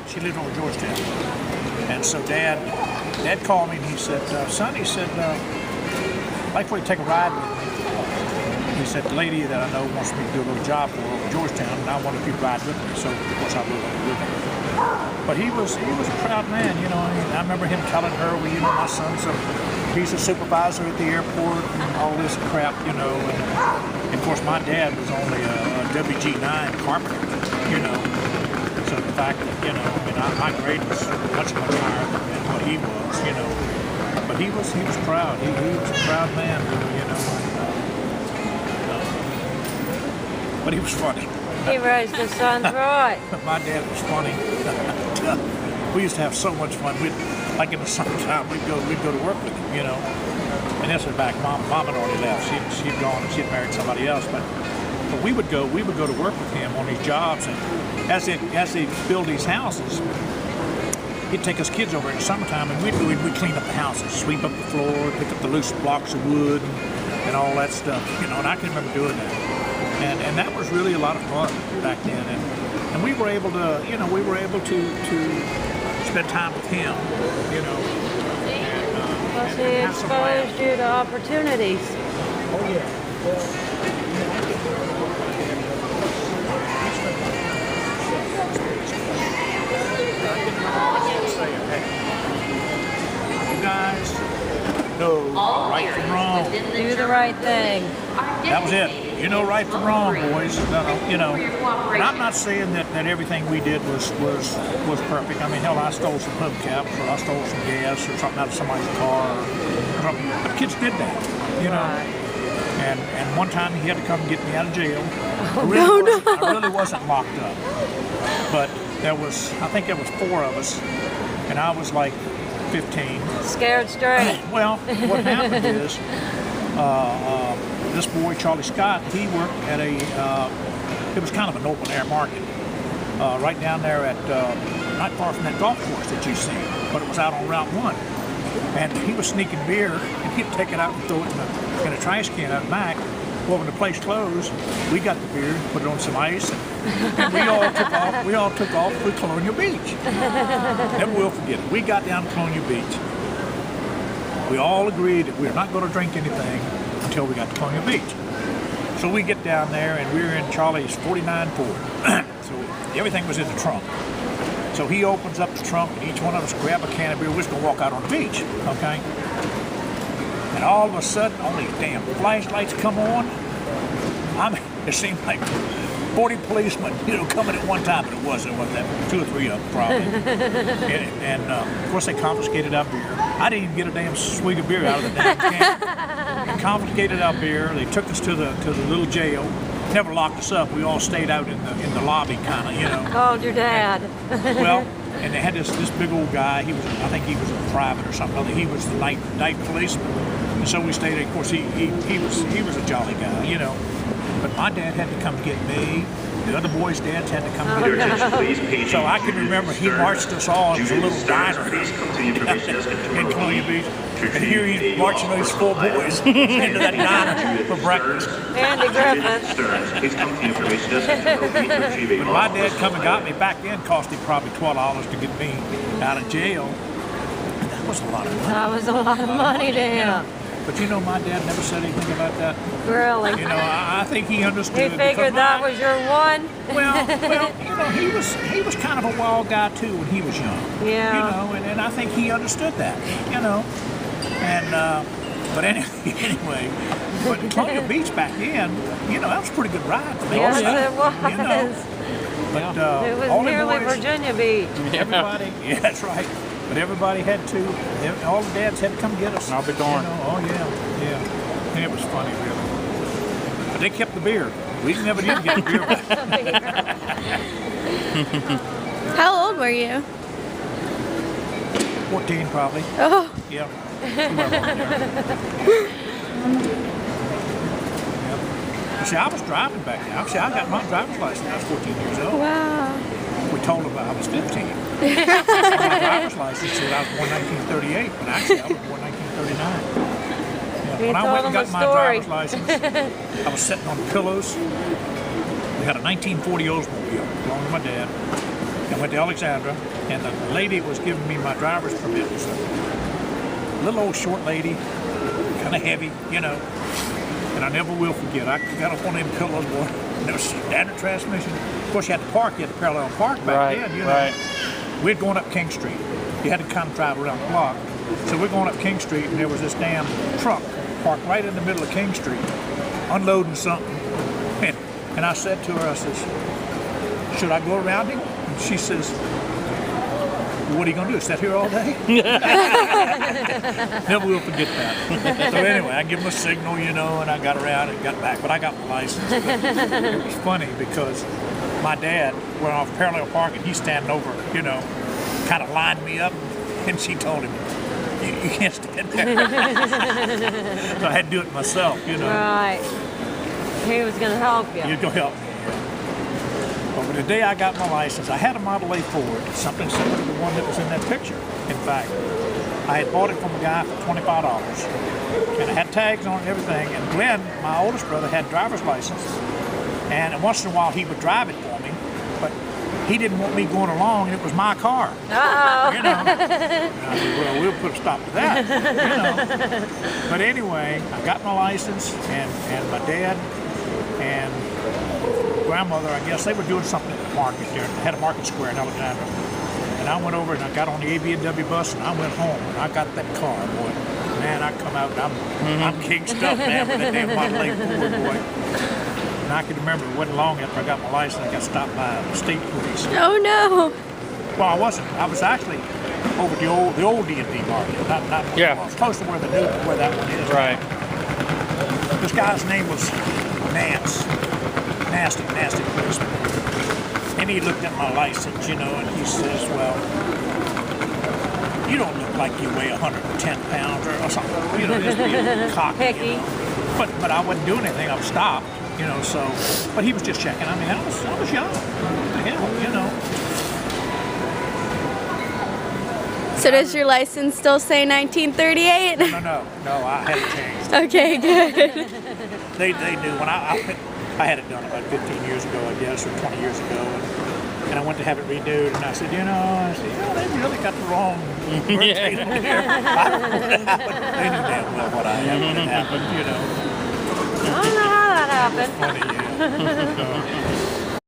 She lived over Georgetown. And so Dad called me and he said, son, he said, I'd like for you to take a ride with me. He said, the lady that I know wants me to do a little job for her over Georgetown, and I wanted you to ride with me. So, of course, I rode with him. But he was a proud man, you know. I remember him telling her, well, you know, my son's he's a supervisor at the airport and all this crap, you know. And of course, my dad was only a WG9 carpenter, you know. So the fact that, you know, I mean, my grade was much higher than what he was, you know. But he was proud. He was a proud man, you know. But he was funny. He raised his sons right. My dad was funny. We used to have so much fun. Like in the summertime, we'd go to work with him, you know. And this was back. Mom had already left. She'd gone and she'd married somebody else. But we would go to work with him on these jobs, and as they build these houses, he'd take us kids over in the summertime, and we'd clean up the houses, sweep up the floor, pick up the loose blocks of wood, and all that stuff, you know. And I can remember doing that. And that was really a lot of fun back then, and we were able to, you know, spend time with him, you know. Plus he exposed you to opportunities. Oh yeah. Well, you guys know right from wrong. Do the right thing. That was it. You know right from wrong, boys. You know, and I'm not saying that everything we did was perfect. I mean, hell, I stole some hubcaps, or I stole some gas, or something out of somebody's car. But kids did that, you know. And one time he had to come and get me out of jail. I really wasn't locked up. But I think there was 4 of us, and I was like 15. Scared straight. Well, what happened is, this boy, Charlie Scott, he worked at it was kind of an open air market, right down there at, not far from that golf course that you've seen, but it was out on Route 1. And he was sneaking beer, and he'd take it out and throw it in a trash can out back. Well, when the place closed, we got the beer, put it on some ice, and we all took off to Colonial Beach. Never will forget it. We got down to Colonial Beach. We all agreed that we were not going to drink anything until we got to Colonial Beach. So we get down there, and we were in Charlie's 49 Ford. So everything was in the trunk. So he opens up the trunk, and each one of us grab a can of beer. We're just going to walk out on the beach, okay? And all of a sudden, all these damn flashlights come on. I mean, it seemed like 40 policemen, you know, coming at one time, but it wasn't that, 2 or 3 of them probably. and of course, they confiscated our beer. I didn't even get a damn swig of beer out of the damn can. They confiscated our beer. They took us to the little jail. Never locked us up. We all stayed out in the lobby, kind of, you know. Called your dad. And they had this big old guy. I think he was a private or something. He was the night policeman. And so we stayed there. Of course, he was a jolly guy, you know. But my dad had to come get me. The other boys' dads had to come get me. So I can remember he marched us all. It was a little diner in Colonial Beach. And here he's marching those 4 boys into that diner for breakfast. Andy Griffith. When my dad come and got me back then, cost him probably $12 to get me out of jail. And that was a lot of money. That was a lot of money to him. But you know, my dad never said anything about that. Really? You know, I think he understood. He figured that was your one. Well, you know, he was kind of a wild guy too when he was young. Yeah. You know, and I think he understood that. You know, and but anyway, but Colonial Beach back then, you know, that was a pretty good ride for me. Yes, it was. You know, but it was all nearly boys, Virginia Beach. Everybody, yeah, that's right. But everybody had to, all the dads had to come get us. I'll be darned. You know, oh, yeah. And it was funny, really. But they kept the beer. We never did get the beer back. How old were you? 14, probably. Oh. Yeah. Somewhere around there. Yep. See, I was driving back then. See, I got my driver's license when I was 14 years old. Wow. We told them I was 15. My driver's license said I was born 1938, but actually I was born 1939. Yeah, when I went and got my driver's license, I was sitting on pillows. We had a 1940 Oldsmobile belonging to my dad. I went to Alexandra, and the lady was giving me my driver's permit was a little old short lady, kind of heavy, you know. And I never will forget. I got up on them pillows, boy. There was standard transmission. Of course, you had to park. You had to parallel park back then, you know. Right. We're going up King Street. You had to kind of drive around the block. So we're going up King Street, and there was this damn truck parked right in the middle of King Street, unloading something. And I said to her, I says, should I go around him? And she says, what are you going to do, sit here all day? Never will forget that. So anyway, I give him a signal, you know, and I got around and got back. But I got my license. But it was funny because my dad went off parallel parking. He's standing over, you know, kind of lined me up. And she told him, you can't stand there. So I had to do it myself, you know. Right. He was going to help you. You'd go help me. But the day I got my license, I had a Model A Ford, something similar to the one that was in that picture. In fact, I had bought it from a guy for $25. And I had tags on it and everything. And Glenn, my oldest brother, had a driver's license. And once in a while he would drive it for me. But he didn't want me going along, and it was my car. Uh-oh. You know. And I said, well, we'll put a stop to that. You know. But anyway, I got my license, and my dad and grandmother, I guess, they were doing something at the market there. They had a market square in Alexandria. And I went over and I got on the AB&W bus and I went home and I got that car, boy. Man, I come out and I'm king stuff, man, with that damn Model A Ford, boy. And I can remember it wasn't long after I got my license, I got stopped by the state police. Oh no. Well, I wasn't. I was actually over the old D&D market. Not Yeah. Well, close to where that one is. Right. This guy's name was Nance. Nasty policeman. And he looked at my license, you know, and he says, well, you don't look like you weigh 110 pounds or something. You know, just being cocky. Picky. You know? But I wasn't doing anything. I was stopped, you know, so. But he was just checking. I mean, I was young. What the hell, you know. So does your license still say 1938? No, I had it changed. Okay, good. They knew when I had it done about 15 years ago, I guess, or 20 years ago, and I went to have it renewed, and I said, you know, they really got the wrong birth date on here. I don't know what happened. They knew damn well what I had when it happened, you know. I don't know how that happened. Funny, yeah.